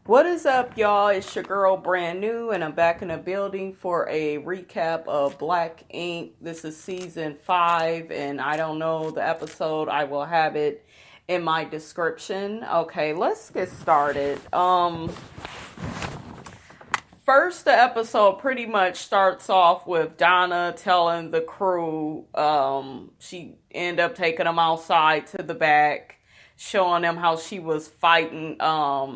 What is up, y'all? It's your girl, Brand New, and I'm back in the building for a recap of Black Ink. This is season 5, and I don't know the episode. I will have it in my description. Okay, let's get started. First, the episode pretty much starts off with Donna telling the crew, she ended up taking them outside to the back, showing them how she was fighting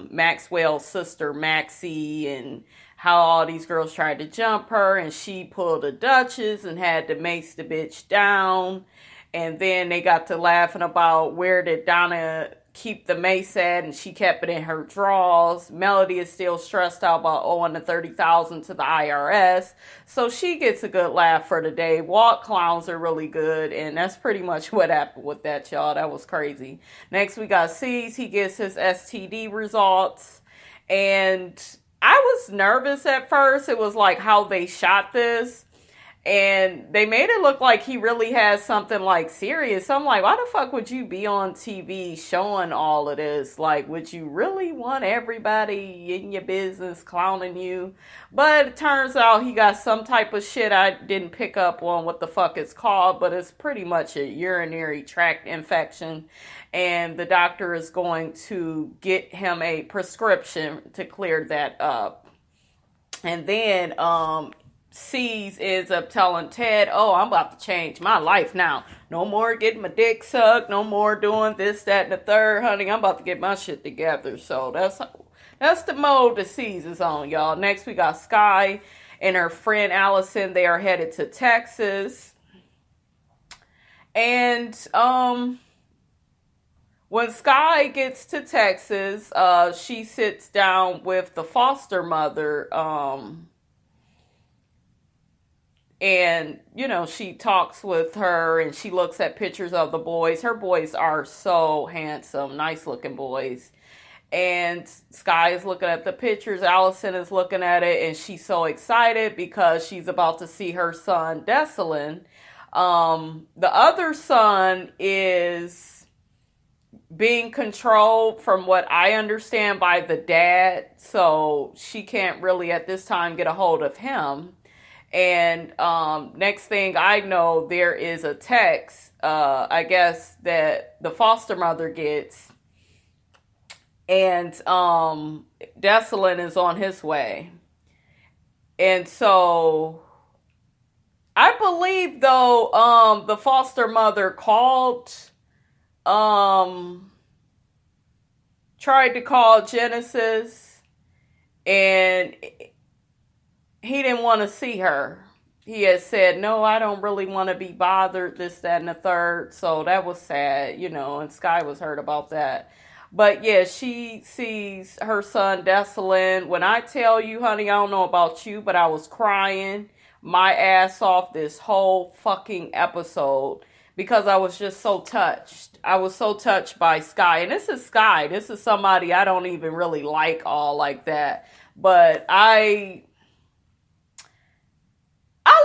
Maxwell's sister Maxie, and how all these girls tried to jump her, and she pulled a Duchess and had to mace the bitch down. And then they got to laughing about where did Donna keep the mace at, and she kept it in her drawers. Melody is still stressed out about owing the $30,000 to the IRS, so she gets a good laugh for the day. Walt clowns are really good, and that's pretty much what happened with that, y'all. That was crazy. Next we got Cease. He gets his STD results, and I was nervous at first. It was like how they shot this, and they made it look like he really has something like serious. So I'm like, why the fuck would you be on TV showing all of this? Like, would you really want everybody in your business clowning you? But it turns out he got some type of shit I didn't pick up on what the fuck it's called, but it's pretty much a urinary tract infection. And the doctor is going to get him a prescription to clear that up. And then, Cease ends up telling Ted, oh, I'm about to change my life now. No more getting my dick sucked. No more doing this, that, and the third, honey. I'm about to get my shit together. So that's the mode that Cease is on, y'all. Next, we got Sky and her friend Allison. They are headed to Texas. And when Sky gets to Texas, she sits down with the foster mother, and, you know, she talks with her and she looks at pictures of the boys. Her boys are so handsome, nice looking boys. And Sky is looking at the pictures. Allison is looking at it, and she's so excited because she's about to see her son, Desaline. The other son is being controlled, from what I understand, by the dad. So she can't really at this time get a hold of him. And next thing I know, there is a text, I guess, that the foster mother gets. And Desaline is on his way. And so I believe, though, the foster mother called, tried to call Genasis, and he didn't want to see her. He had said, no, I don't really want to be bothered, this, that, and the third. So that was sad, you know, and Sky was hurt about that. But yeah, she sees her son, Desaline. When I tell you, honey, I don't know about you, but I was crying my ass off this whole fucking episode because I was just so touched. I was so touched by Sky. And this is Sky. This is somebody I don't even really like all like that. But I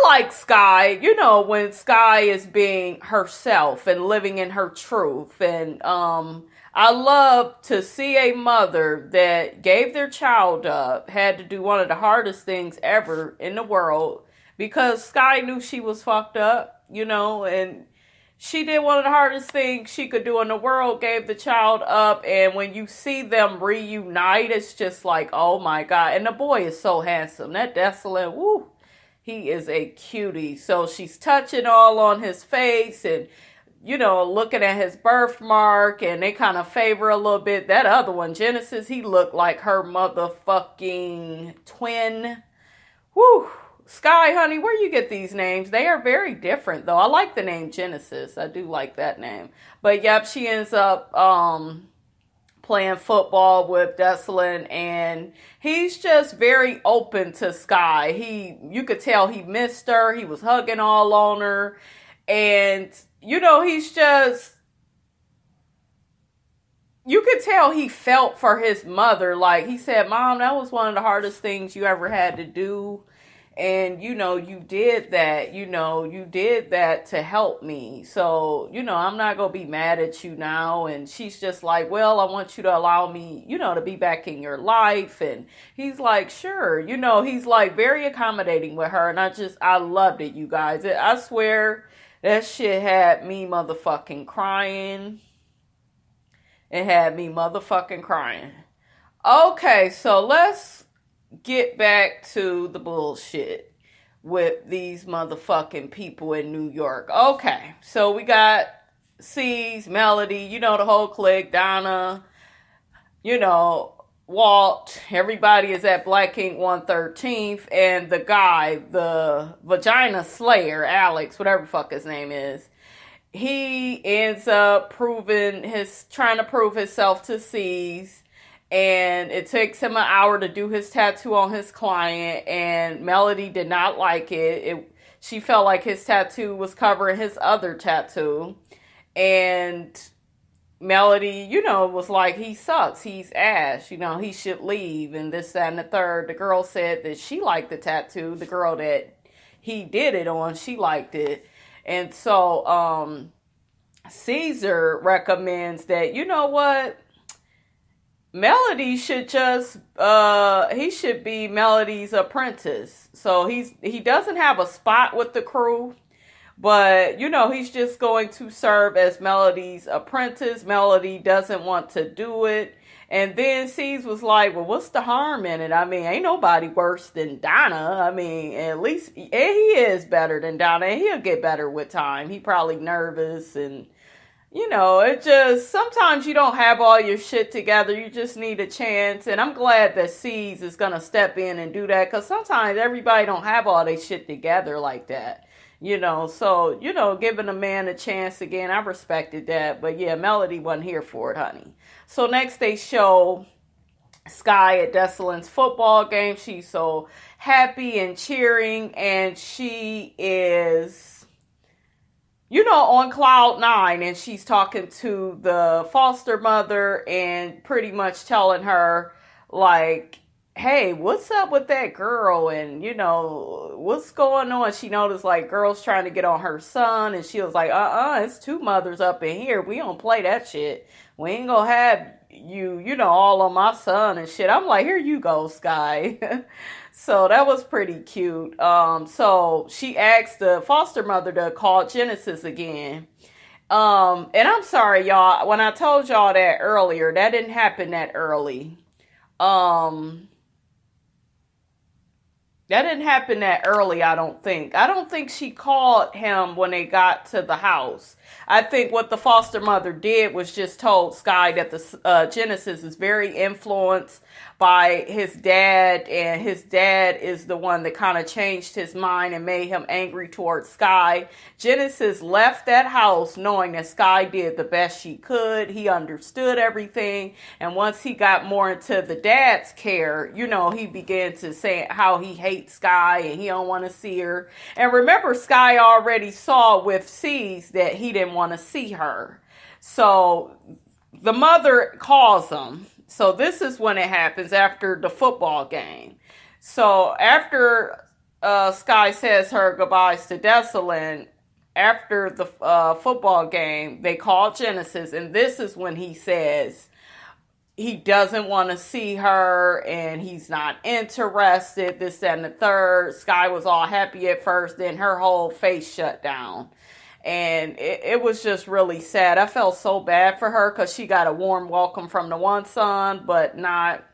like Sky, you know, when Sky is being herself and living in her truth. And I love to see a mother that gave their child up, had to do one of the hardest things ever in the world, because Sky knew she was fucked up, you know, and she did one of the hardest things she could do in the world, gave the child up. And when you see them reunite, it's just like, oh my God. And the boy is so handsome. That Desaline, woo. He is a cutie. So she's touching all on his face and, you know, looking at his birthmark, and they kind of favor a little bit. That other one, Genesis, he looked like her motherfucking twin. Whew. Sky, honey, where you get these names? They are very different, though. I like the name Genesis. I do like that name. But, yep, she ends up playing football with Desaline, and he's just very open to Sky. You could tell he missed her. He was hugging all on her, and you know, he's just, you could tell he felt for his mother. Like he said, Mom, that was one of the hardest things you ever had to do. And, you did that, you did that to help me. So, I'm not going to be mad at you now. And she's just like, well, I want you to allow me, to be back in your life. And he's like, sure. He's like very accommodating with her. And I loved it, you guys. I swear that shit had me motherfucking crying. It had me motherfucking crying. Okay, so let's get back to the bullshit with these motherfucking people in New York. Okay, so we got Cease, Melody, the whole clique, Donna, Walt, everybody is at Black Ink 113th, and the guy, the vagina slayer, Alex, whatever the fuck his name is, he ends up trying to prove himself to Cease. And it takes him an hour to do his tattoo on his client. And Melody did not like it. She felt like his tattoo was covering his other tattoo. And Melody, was like, he sucks. He's ass. He should leave. And this, that, and the third. The girl said that she liked the tattoo. The girl that he did it on, she liked it. And so Ceaser recommends that, what? Melody should just, he should be Melody's apprentice. So he doesn't have a spot with the crew, but, he's just going to serve as Melody's apprentice. Melody doesn't want to do it. And then Cease was like, well, what's the harm in it? I mean, ain't nobody worse than Donna. I mean, at least, and he is better than Donna, and he'll get better with time. He probably nervous and, it just, sometimes you don't have all your shit together. You just need a chance. And I'm glad that Cease is going to step in and do that. Because sometimes everybody don't have all their shit together like that. So, giving a man a chance again, I respected that. But yeah, Melody wasn't here for it, honey. So next they show Sky at Desaline's football game. She's so happy and cheering. And she is, on cloud nine, and she's talking to the foster mother and pretty much telling her, like, hey, what's up with that girl? And, what's going on? She noticed, like, girls trying to get on her son, and she was like, it's two mothers up in here. We don't play that shit. We ain't gonna have you, all on my son and shit. I'm like, here you go, Sky. So that was pretty cute. So she asked the foster mother to call Genasis again. And I'm sorry, y'all. When I told y'all that earlier, that didn't happen that early. That didn't happen that early, I don't think. I don't think she called him when they got to the house. I think what the foster mother did was just told Sky that the Genasis is very influenced by his dad, and his dad is the one that kind of changed his mind and made him angry towards Sky. Genasis left that house knowing that Sky did the best she could. He understood everything, and once he got more into the dad's care, he began to say how he hates Sky and he don't want to see her. And remember, Sky already saw with Cease that he didn't want to see her. So the mother calls him. So this is when it happens, after the football game. So after Sky says her goodbyes to Desaline, after the football game, they call Genasis, and this is when he says he doesn't want to see her and he's not interested, this, that, and the third. Sky was all happy at first, then her whole face shut down. And it was just really sad. I felt so bad for her because she got a warm welcome from the one son, but not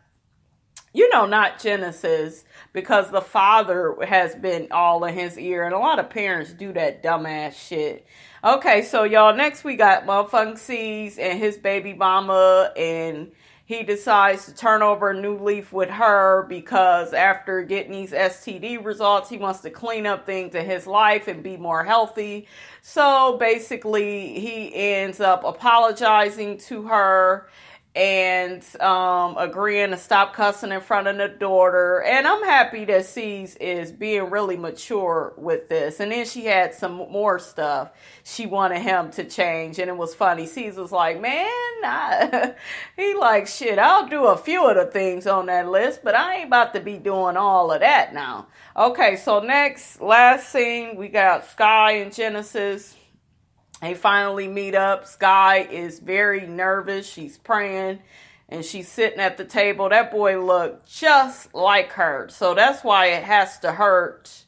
Genasis, because the father has been all in his ear. And a lot of parents do that dumbass shit. Okay, so y'all, next we got motherfucking Cease and his baby mama, and he decides to turn over a new leaf with her because after getting these STD results, he wants to clean up things in his life and be more healthy. So basically, he ends up apologizing to her, and agreeing to stop cussing in front of the daughter. And I'm happy that Cease is being really mature with this. And then she had some more stuff she wanted him to change, and it was funny. Cease was like, man, he like, shit, I'll do a few of the things on that list, but I ain't about to be doing all of that now. Okay, so last scene, we got Sky and Genesis. They finally meet up. Sky is very nervous. She's praying and she's sitting at the table. That boy looked just like her. So that's why it has to hurt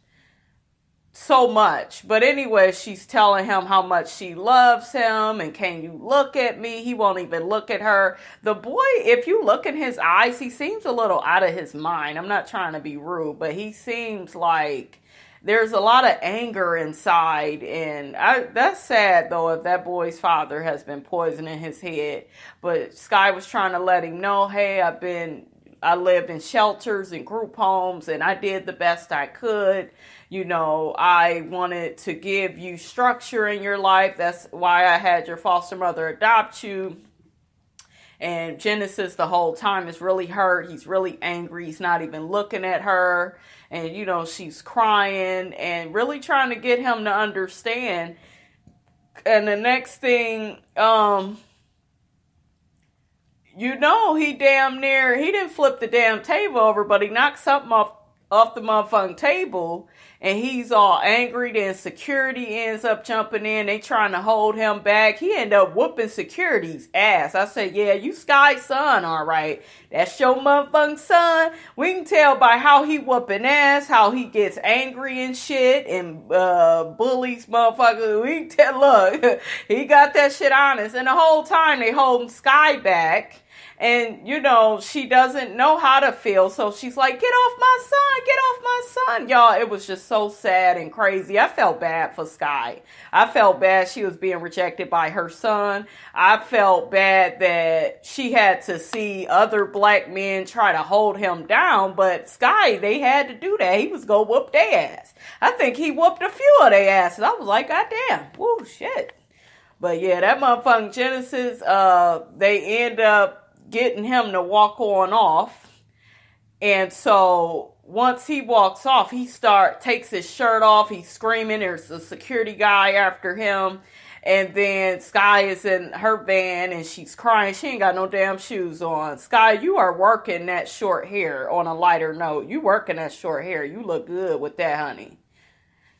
so much. But anyway, she's telling him how much she loves him and can you look at me? He won't even look at her. The boy, if you look in his eyes, he seems a little out of his mind. I'm not trying to be rude, but he seems like there's a lot of anger inside, and that's sad, though, if that boy's father has been poisoning his head. But Sky was trying to let him know, hey, I lived in shelters and group homes, and I did the best I could. You know, I wanted to give you structure in your life. That's why I had your foster mother adopt you. And Genesis the whole time is really hurt. He's really angry. He's not even looking at her. And, you know, she's crying and really trying to get him to understand. And the next thing, you know, he didn't flip the damn table over, but he knocked something off the motherfucking table. And he's all angry. Then security ends up jumping in. They trying to hold him back. He ended up whooping security's ass. I said, yeah, you Sky's son, all right. That's your motherfucking son. We can tell by how he whooping ass, how he gets angry and shit and bullies motherfuckers. We can tell, look, he got that shit honest. And the whole time they holding Sky back. And, you know, she doesn't know how to feel. So she's like, get off my son, get off my son. Y'all, it was just so sad and crazy. I felt bad for Sky. I felt bad she was being rejected by her son. I felt bad that she had to see other black men try to hold him down. But Sky, they had to do that. He was going to whoop their ass. I think he whooped a few of their asses. I was like, God damn, woo, shit. But yeah, that motherfucking Genesis, they end up getting him to walk on off. And so once he walks off, he takes his shirt off. He's screaming. There's a security guy after him. And then Sky is in her van and she's crying. She ain't got no damn shoes on. Sky, you are working that short hair on a lighter note. You working that short hair. You look good with that, honey.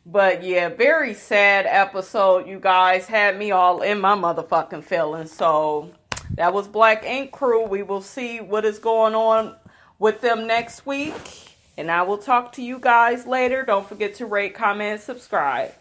But yeah, very sad episode. You guys had me all in my motherfucking feelings. So that was Black Ink Crew. We will see what is going on with them next week. And I will talk to you guys later. Don't forget to rate, comment, and subscribe.